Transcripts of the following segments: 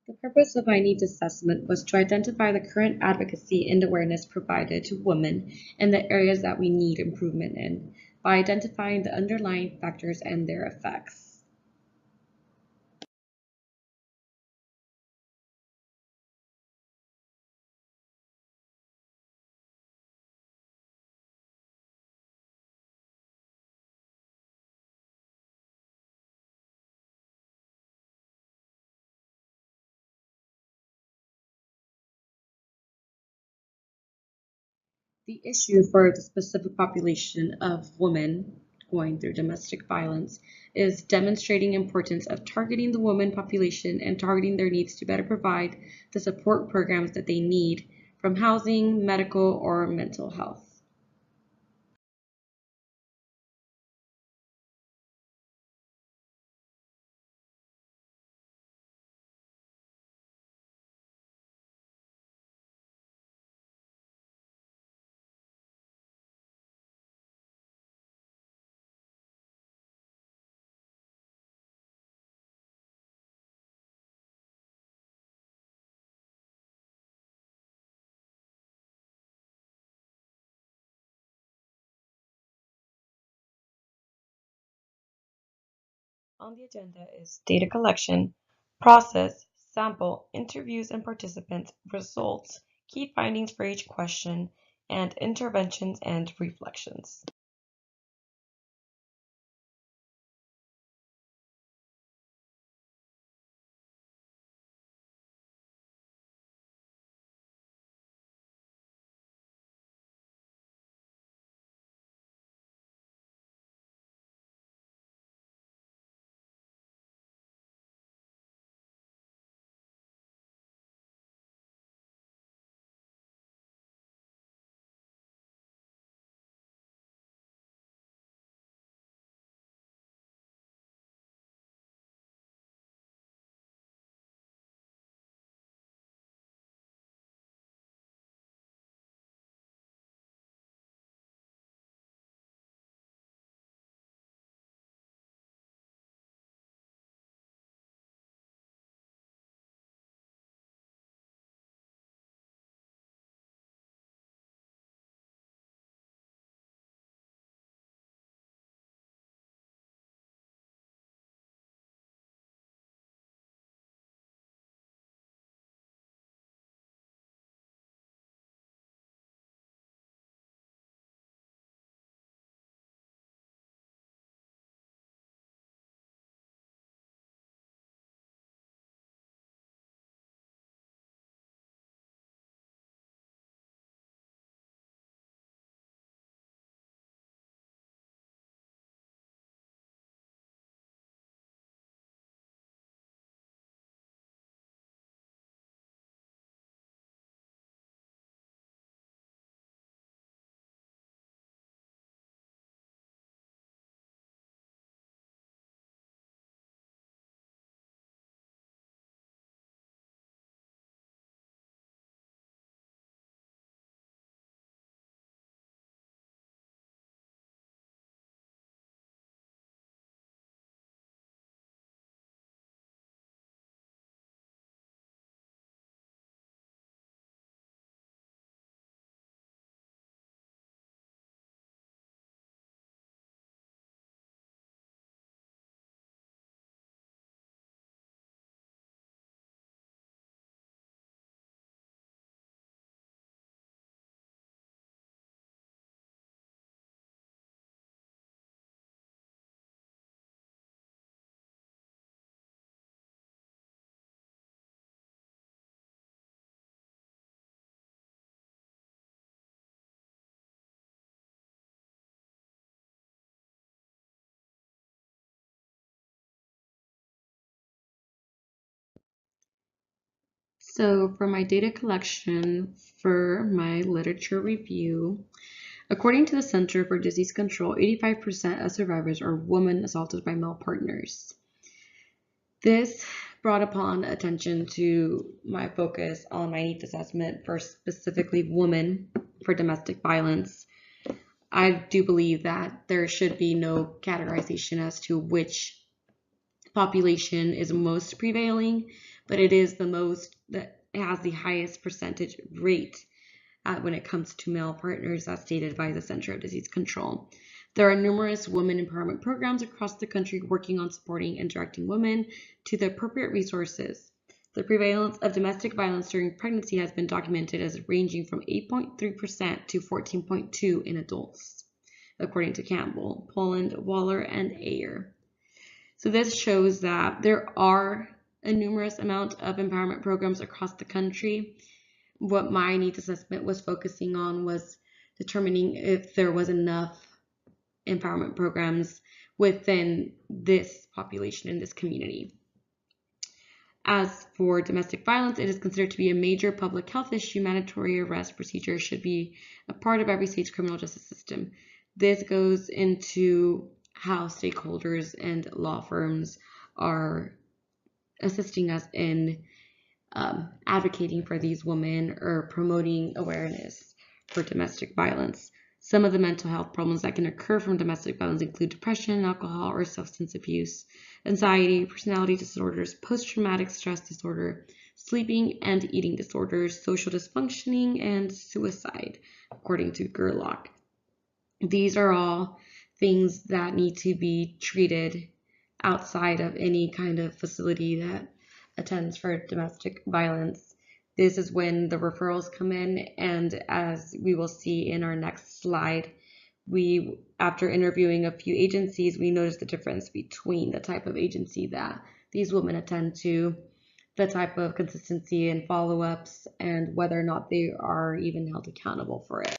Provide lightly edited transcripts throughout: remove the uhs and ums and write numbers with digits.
The purpose of my needs assessment was to identify the current advocacy and awareness provided to women and the areas that we need improvement in by identifying the underlying factors and their effects. The issue for the specific population of women going through domestic violence is demonstrating importance of targeting the woman population and targeting their needs to better provide the support programs that they need from housing, medical, or mental health. On the agenda is data collection, process, sample, interviews and participants, results, key findings for each question, and interventions and reflections. So for my data collection for my literature review, according to the Center for Disease Control, 85% of survivors are women assaulted by male partners. This brought upon attention to my focus on my needs assessment for specifically women for domestic violence. I do believe that there should be no categorization as to which population is most prevailing, but it is the most that has the highest percentage rate when it comes to male partners, as stated by the Center of Disease Control. There are numerous women empowerment programs across the country working on supporting and directing women to the appropriate resources. The prevalence of domestic violence during pregnancy has been documented as ranging from 8.3% to 14.2% in adults, according to Campbell, Poland, Waller, and Ayer. So this shows that there are a numerous amount of empowerment programs across the country. What my needs assessment was focusing on was determining if there was enough empowerment programs within this population in this community. As for domestic violence, it is considered to be a major public health issue. Mandatory arrest procedures should be a part of every state's criminal justice system. This goes into how stakeholders and law firms are assisting us in advocating for these women or promoting awareness for domestic violence. Some of the mental health problems that can occur from domestic violence include depression, alcohol or substance abuse, anxiety, personality disorders, post-traumatic stress disorder, sleeping and eating disorders, social dysfunctioning, and suicide, according to Gerlach. These are all things that need to be treated outside of any kind of facility that attends for domestic violence. This is when the referrals come in, and as we will see in our next slide, after interviewing a few agencies, we noticed the difference between the type of agency that these women attend to, the type of consistency and follow-ups, and whether or not they are even held accountable for it.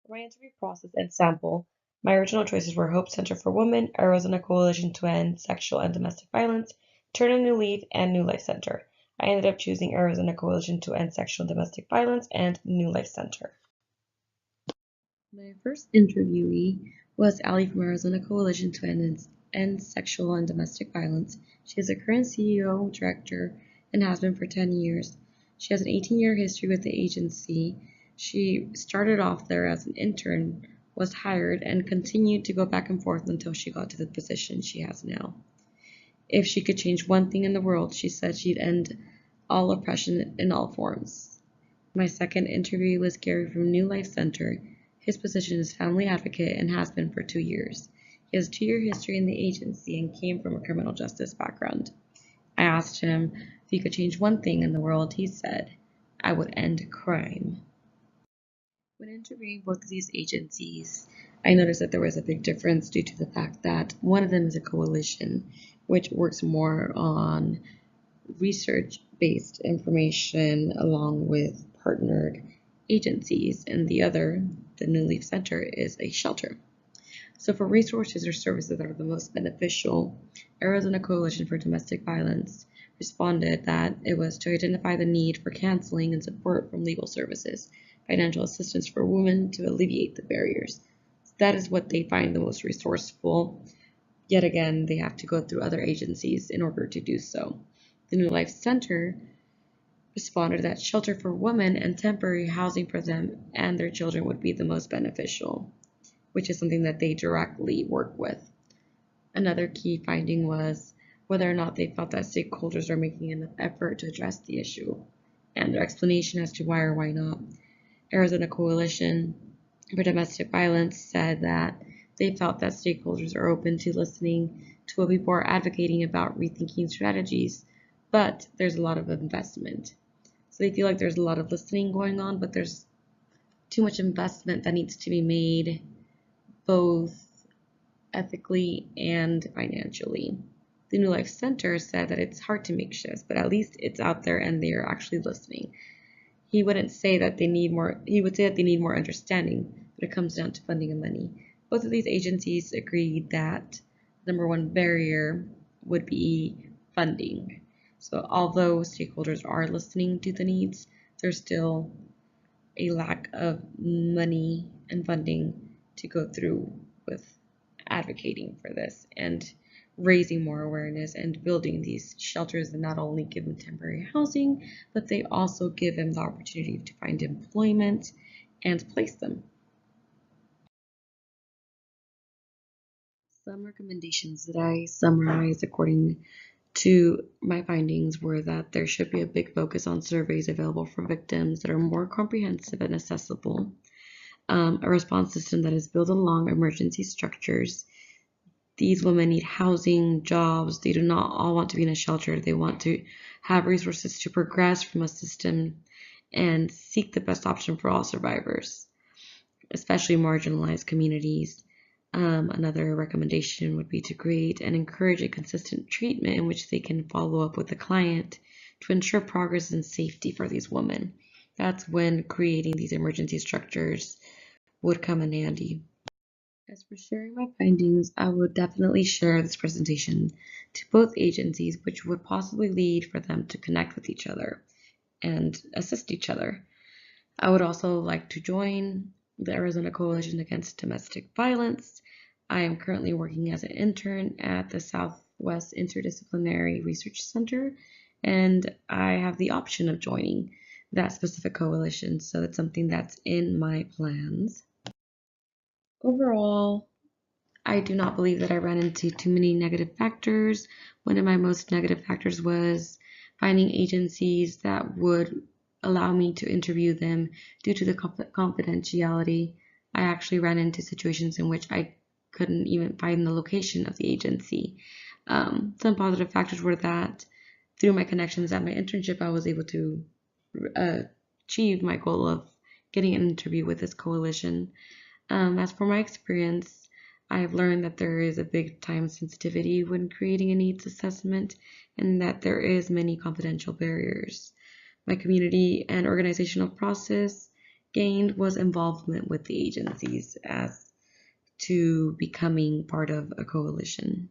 For my interview process and sample, my original choices were Hope Center for Women, Arizona Coalition to End Sexual and Domestic Violence, Turn a New Leaf, and New Life Center. I ended up choosing Arizona Coalition to End Sexual and Domestic Violence and New Life Center. My first interviewee was Ali from Arizona Coalition to End Sexual and Domestic Violence. She is the current CEO, director, and has been for 10 years. She has an 18-year history with the agency. She started off there as an intern, was hired, and continued to go back and forth until she got to the position she has now. If she could change one thing in the world, she said she'd end all oppression in all forms. My second interview was Gary from New Life Center. His position is family advocate and has been for 2 years. He has a 2-year history in the agency and came from a criminal justice background. I asked him if he could change one thing in the world. He said, "I would end crime." When interviewing both of these agencies, I noticed that there was a big difference due to the fact that one of them is a coalition, which works more on research-based information along with partnered agencies, and the other, the New Leaf Center, is a shelter. So for resources or services that are the most beneficial, Arizona Coalition for Domestic Violence responded that it was to identify the need for counseling and support from legal services, financial assistance for women to alleviate the barriers. So that is what they find the most resourceful. Yet again, they have to go through other agencies in order to do so. The New Life Center responded that shelter for women and temporary housing for them and their children would be the most beneficial, which is something that they directly work with. Another key finding was whether or not they felt that stakeholders are making enough effort to address the issue, and their explanation as to why or why not. Arizona Coalition for Domestic Violence said that they felt that stakeholders are open to listening to what people are advocating about, rethinking strategies, but there's a lot of investment. So they feel like there's a lot of listening going on, but there's too much investment that needs to be made, both ethically and financially. The New Life Center said that it's hard to make shifts, but at least it's out there and they're actually listening. He wouldn't say that they need more, he would say that they need more understanding, but it comes down to funding and money. Both of these agencies agreed that number one barrier would be funding. So although stakeholders are listening to the needs, there's still a lack of money and funding to go through with advocating for this and raising more awareness and building these shelters that not only give them temporary housing, but they also give them the opportunity to find employment and place them. Some recommendations that I summarized according to my findings were that there should be a big focus on surveys available for victims that are more comprehensive and accessible, a response system that is built along emergency structures. These women need housing, jobs. They do not all want to be in a shelter. They want to have resources to progress from a system and seek the best option for all survivors, especially marginalized communities. Another recommendation would be to create and encourage a consistent treatment in which they can follow up with the client to ensure progress and safety for these women. That's when creating these emergency structures would come in handy. As for sharing my findings, I would definitely share this presentation to both agencies, which would possibly lead for them to connect with each other and assist each other. I would also like to join the Arizona Coalition Against Domestic Violence. I am currently working as an intern at the Southwest Interdisciplinary Research Center, and I have the option of joining that specific coalition, so it's something that's in my plans. Overall, I do not believe that I ran into too many negative factors. One of my most negative factors was finding agencies that would allow me to interview them due to the confidentiality. I actually ran into situations in which I couldn't even find the location of the agency. Some positive factors were that through my connections at my internship, I was able to achieve my goal of getting an interview with this coalition. As for my experience, I've learned that there is a big time sensitivity when creating a needs assessment and that there is many confidential barriers. My community and organizational process gained was involvement with the agencies as to becoming part of a coalition.